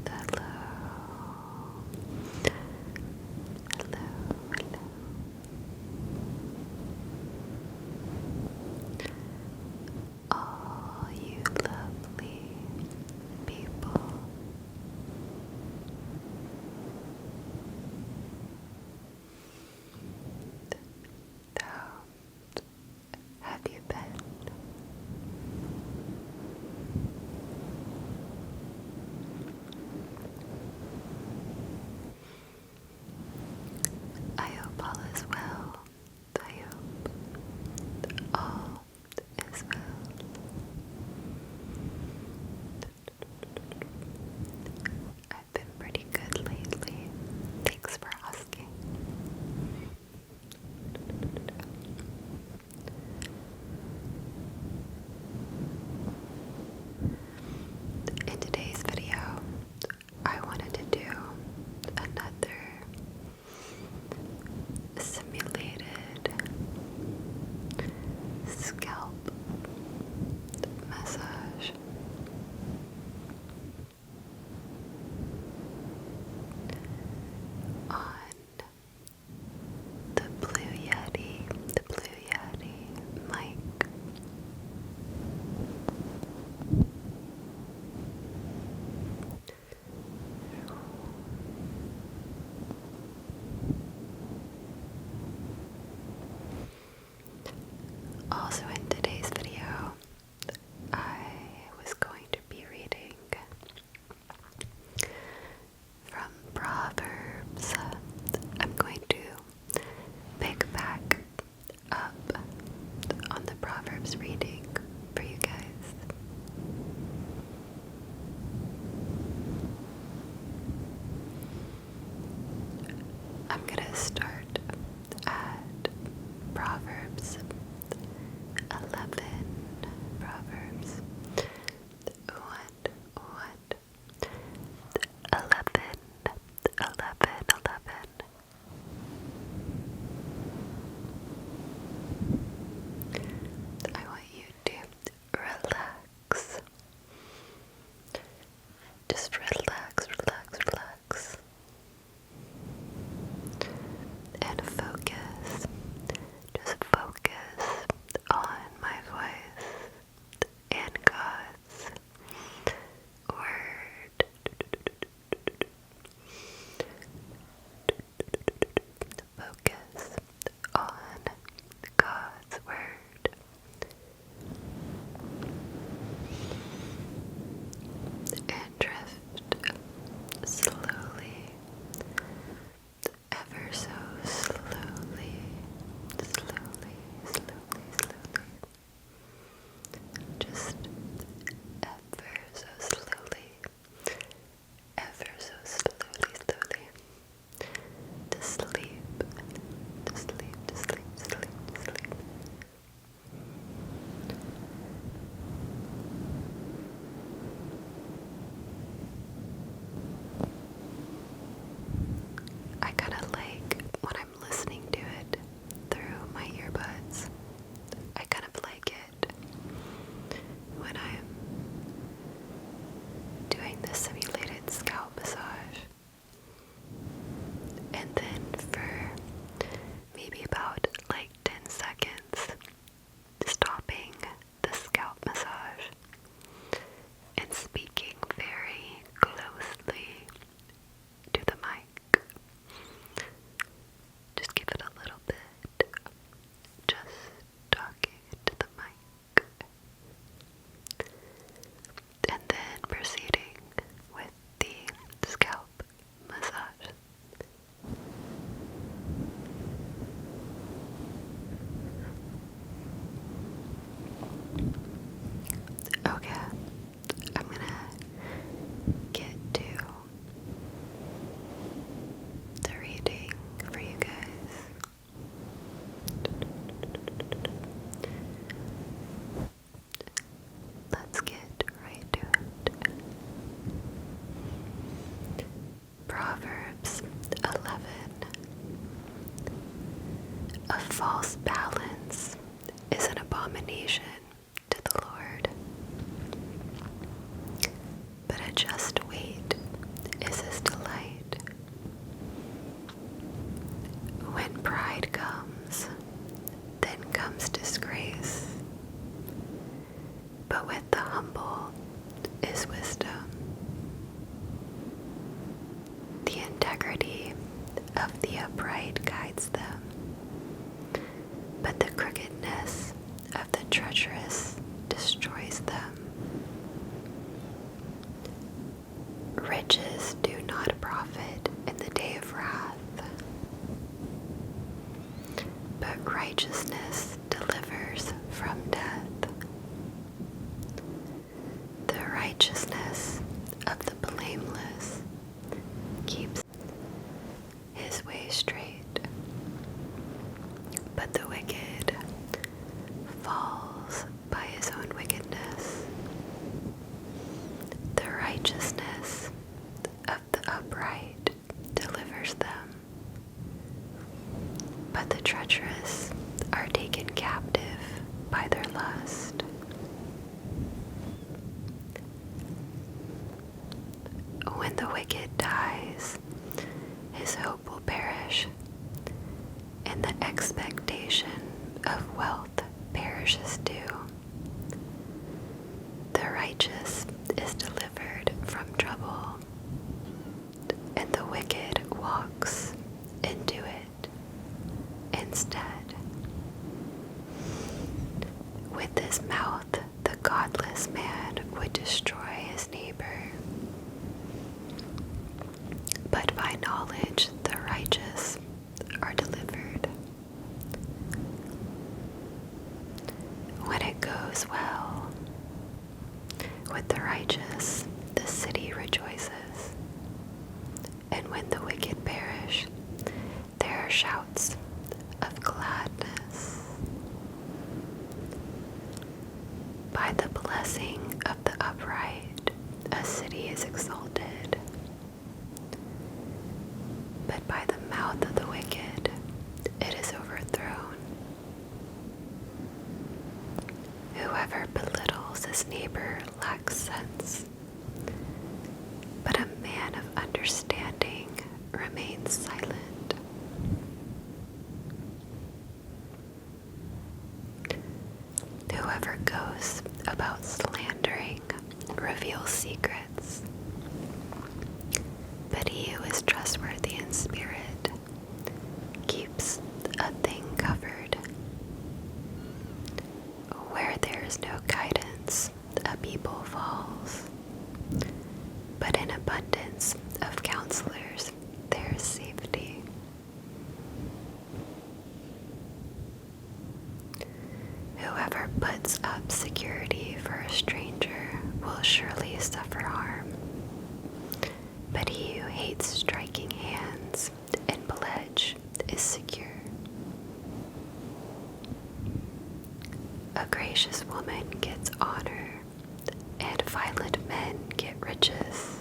hello, hello, hello. All you lovely people. How have you been? I hope all is well. I hope all is well. I've been pretty good lately. Thanks for asking. In today's video, I wanted to do another simulated scalp massage. On the Blue Yeti mic. Also in today's video, I was going to be reading from Proverbs. I'm going to pick back up on the Proverbs reading for you guys. I'm gonna start at Proverbs 11. Proverbs 1, 11. I want you to relax. Just relax, and focus. Just focus on my voice and God's word. Focus on God's word. And drift slowly, ever so slowly, just ever so slowly, to sleep. I kind of like when I'm listening to it through my earbuds. I kind of like it when I'm doing the simulated scalp massage. And then for maybe about like 10 seconds, stopping the scalp massage and speaking very closely to the mic. Just give it a little bit. Just talking to the mic. And then proceeding with the scalp massage. Okay, I'm gonna get to the reading for you guys. Let's get right to it. Proverbs 11. A false balance is an abomination to the Lord, but a just weight upright guides them, but the crookedness of the treacherous destroys them. Riches do not profit in the day of wrath, but righteousness delivers from death. The righteousness of the blameless keeps his way straight, but the wicked falls by his own wickedness. The righteousness of the upright delivers them, but the treacherous are taken captive by their lust. When the wicked dies, his hope will perish, and the expectation of wealth perishes too. The righteous is delivered from trouble, and the wicked walks into it instead. With his mouth, the godless man would destroy his neighbor, but by knowledge the righteous are delivered. When it goes well with the righteous, the city rejoices, and when the wicked perish, there are shouts of gladness. By the blessing of the upright, a city is exalted, but by the mouth of the wicked, it is overthrown. Whoever belittles his neighbor lacks sense, but a man of understanding remains silent. Whoever goes about slandering reveals secrets, but he who is trustworthy in spirit keeps a thing covered. Where there is no guidance, a people falls, but in abundance of counselors there is safety. Whoever puts up security for a stranger will surely suffer harm, but he who hates striking hands in pledge is secure. A gracious woman gets honor, and violent men get riches.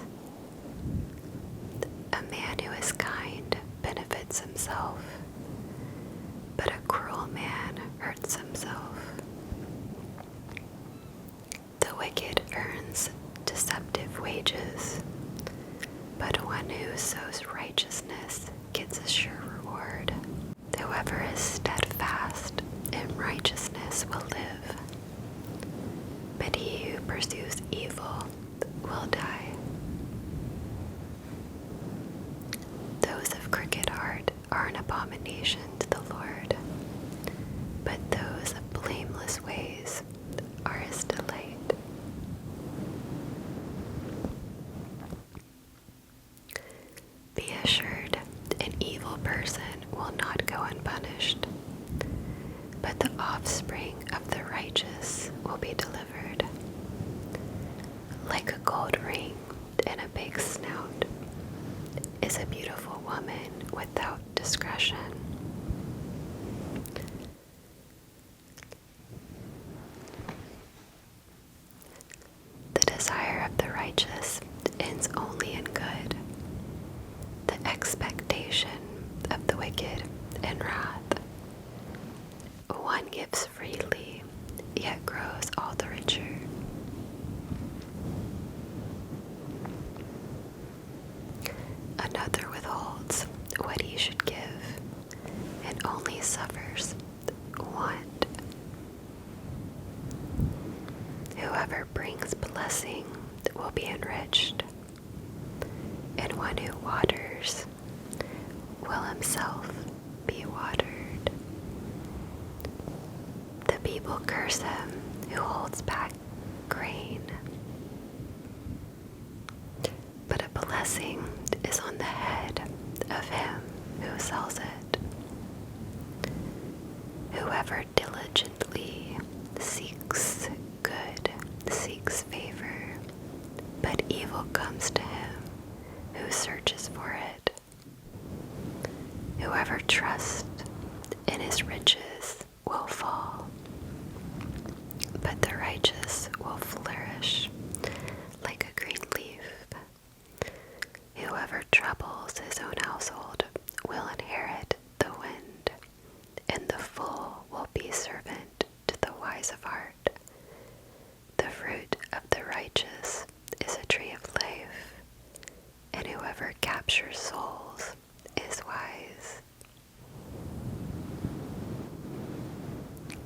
A man who is kind benefits himself, but a cruel man hurts himself. The wicked earns deceptive wages, but one who sows righteousness gets a sure reward. Whoever is steadfast in righteousness will live, but he who pursues evil will die. Those of crooked heart are an abomination to the Lord, but those of blameless ways are his delight. Be assured, an evil person will not go unpunished, but the offspring of the righteous will be delivered. Like a gold ring in a pig's snout is a beautiful woman without discretion. The desire of the righteous ends only in good, the expectation of the wicked in wrath. One gives freely, yet grows all the richer. Another withholds what he should give, and only suffers want. Whoever brings blessing will be enriched, and one who waters will himself be watered. The people curse him who holds back grain, but a blessing is on the head of him who sells it. Whoever diligently seeks good seeks favor, but evil comes to him who searches for it. Whoever trusts in his riches will fall, but the righteous will flourish like a green leaf. Whoever troubles his own household will inherit the wind, and the fool will be servant to the wise of heart. The fruit of the righteous is a tree of life, and whoever captures souls is wise.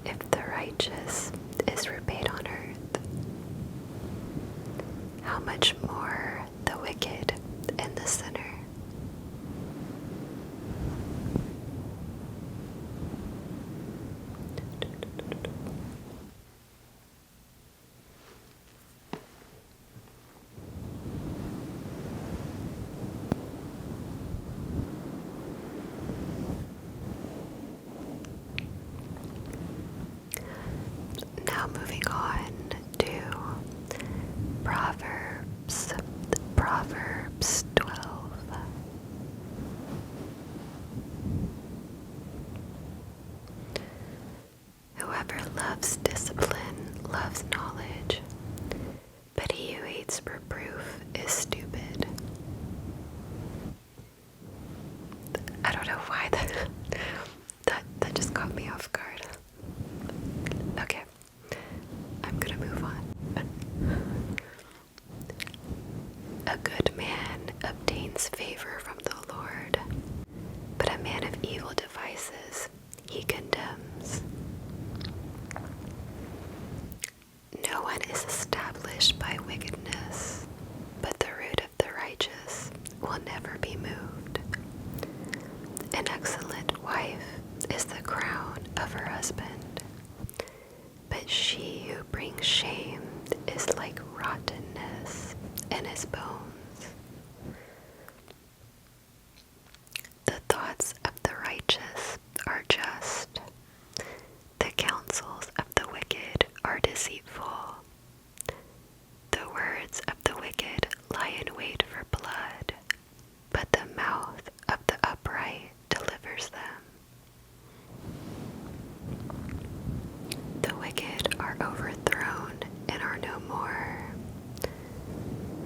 If the righteous is repaid on earth, how much more the wicked and the sinner? Now moving on to Proverbs 12. Whoever loves discipline loves knowledge, but he who hates reproof is stupid. I don't know why that just caught me off guard. Okay, I'm gonna move on. A good man obtains favor from the Lord, but a man of evil devices he condemns. No one is established by wickedness, but the root of the righteous will never be moved. An excellent wife is the crown of her husband, but she who brings shame is like rottenness in his bones. The thoughts of the righteous are just. The counsels of the wicked are deceitful. The words of the wicked lie in wait for blood, but the mouth of the upright delivers them. The wicked are overthrown and are no more,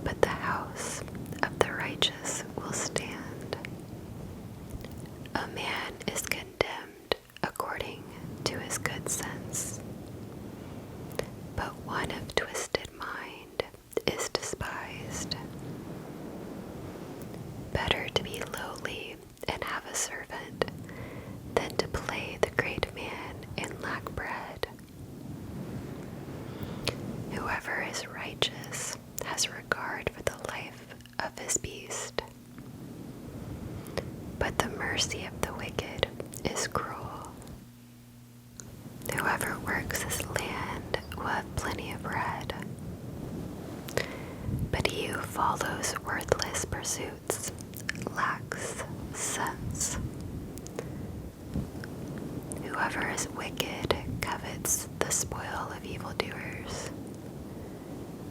but the house of the righteous will stand. A man is condemned according to his good sense, but one of twisted mind is despised. Better to be lowly and have a servant than to play the great man and lack bread. Whoever is righteous has regard for the life of his beast, but the mercy of the wicked is cruel. Whoever works his land will have plenty of bread, but he who follows worthless pursuits lacks sense. Whoever is wicked covets the spoil of evildoers,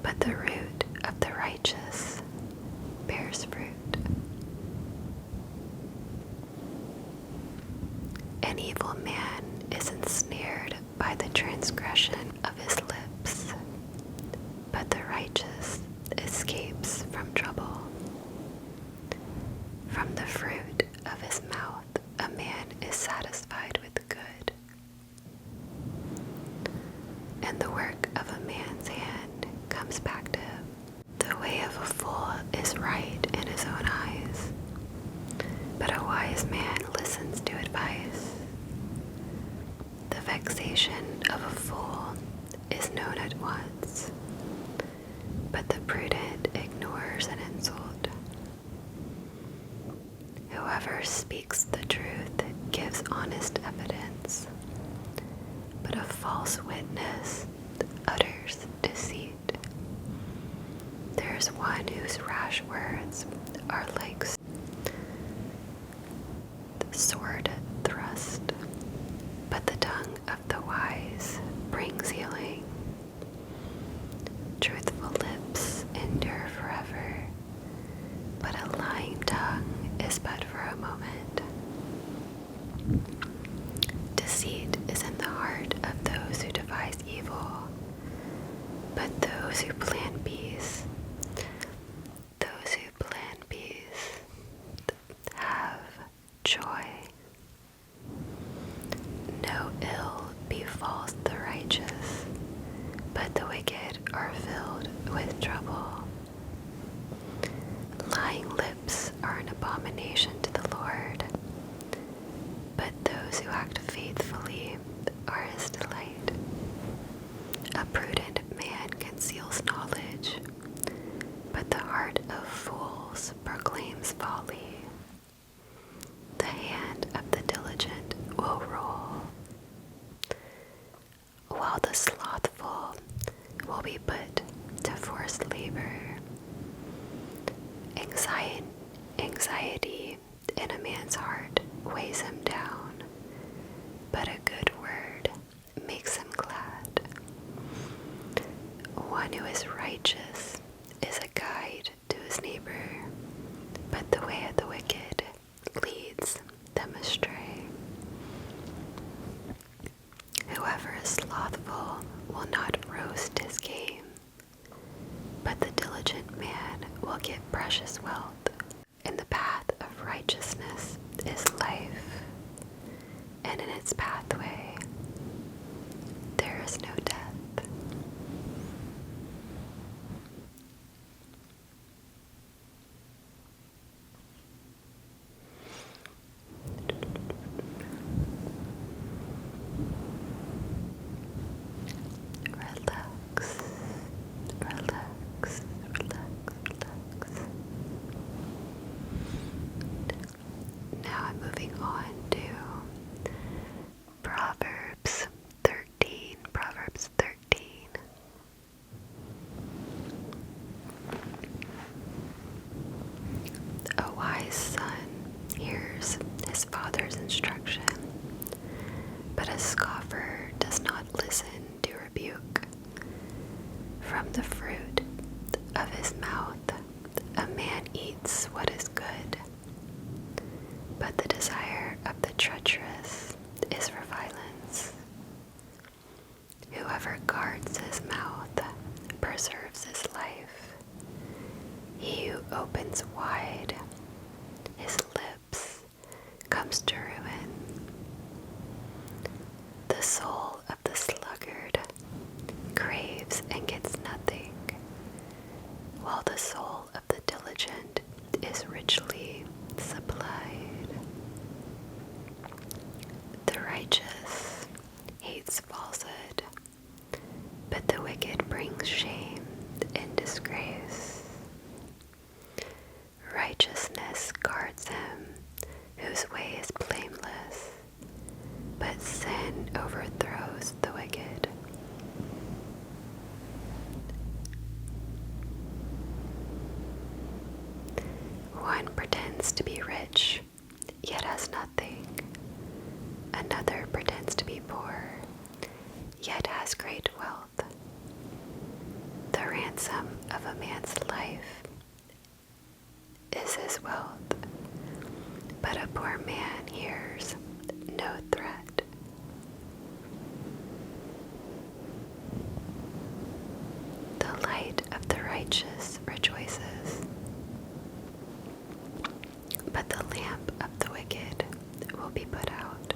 but the root of the righteous bears fruit. An evil man is ensnared by the transgression of his lips, but the righteous escapes from trouble. From the fruit of his mouth a man is satisfied with good, and the work of a man's hand comes back to him. The way of a fool is right in his own eyes, but a wise man listens to advice. The vexation of a fool is known at once, but the prudent ignores an insult. Whoever Whoever speaks the truth gives honest evidence, but a false witness utters deceit. There is one whose rash words are like sword thrust, but the tongue of the wise brings healing. Truthful lips endure forever, but a lying tongue is but for a moment. Deceit is in the heart of those who devise evil, but those who plan peace have joy. No ill befalls the righteous, but the wicked are filled with trouble. Lying lips are an abomination to the Lord, but those who act faithfully are his delight. A prudent man conceals knowledge, but the heart of fools proclaims folly. The hand of the diligent will rule, while the slothful will be put to forced labor. Anxiety in a man's heart weighs him down, but a good word makes him glad. One who is righteous is a guide to his neighbor, but the way of the wicked leads them astray. Whoever is slothful will not roast his game, but the diligent man will get precious wealth. In the path of righteousness is life, and in its pathway there is no death. Relax, relax, relax, relax. Now I'm moving on to Proverbs 13. Proverbs 13. A wise son hears his father's instruction, but a scoffer does not listen to rebuke. From the fruit of his mouth a man eats what is good, but the desire of the treacherous is for violence. Whoever guards his mouth preserves his life. He who opens wide his lips comes to ruin. The soul of the sluggard craves and gets nothing, while the soul of the diligent is richly supplied. The righteous hates falsehood, but the wicked brings shame and disgrace. Righteousness guards him whose way is blameless, but sin overthrows the wicked. One pretends to be rich, yet has nothing. Another pretends to be poor, yet has great wealth. The ransom of a man's life is his wealth, but a poor man hears no threat. The light of the righteous rejoices, but the lamp of the wicked will be put out.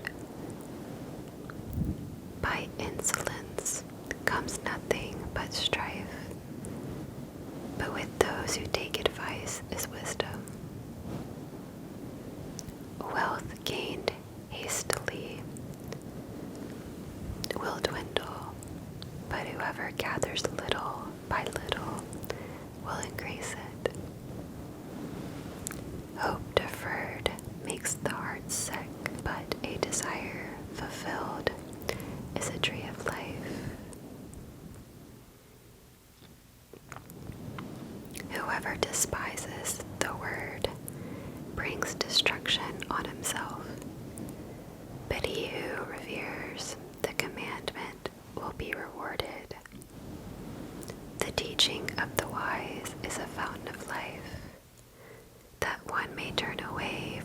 By insolence comes nothing but strife, but with those who take advice is wisdom. Wealth gained hastily will dwindle, but whoever gathers little by little will increase it. Hope deferred makes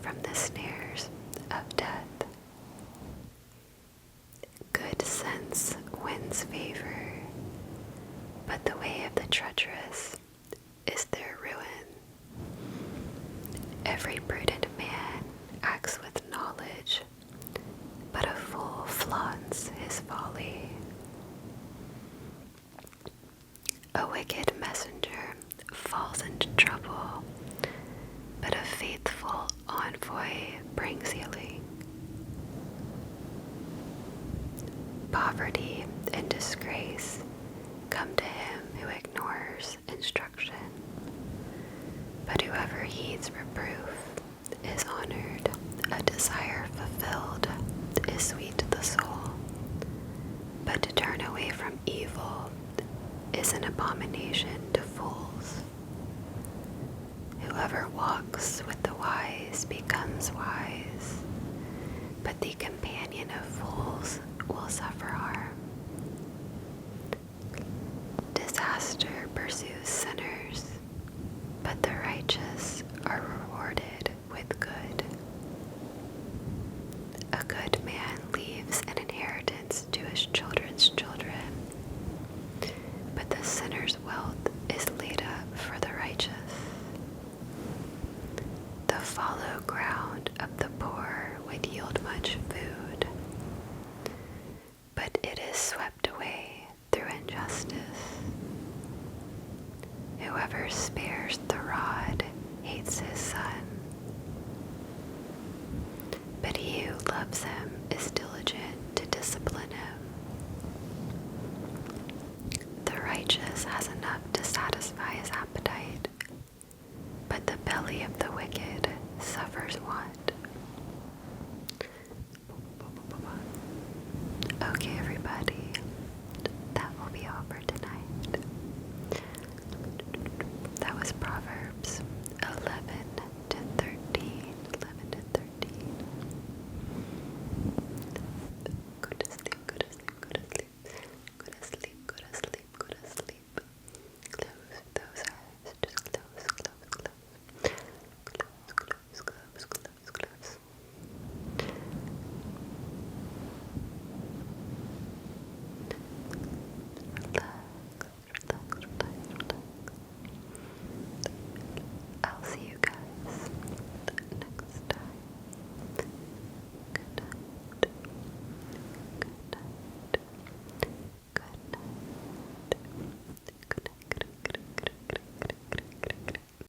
from the snares of death. Good sense wins favor, but the way of the treacherous is their ruin. Every prudent man acts with knowledge, but a fool flaunts his folly. A wicked messenger falls into trouble, but a faithful envoy brings healing. Poverty and disgrace come to him who ignores instruction, but whoever heeds reproof is honored. A desire fulfilled is sweet to the soul, but to turn away from evil is an abomination to fools. Whoever walks with the wise becomes wise, but the companion of fools will suffer harm. Disaster pursues sinners, but the righteous are rewarded with good. A good man leaves an inheritance to his children's children, but the sinner's wealth is laid up for the righteous. The fallow ground of the poor would yield much food, but it is swept away through injustice. Whoever spares the rod hates his son, but he who loves him is diligent to discipline him. The righteous has enough to satisfy his appetite, but the belly of the wicked suffers want.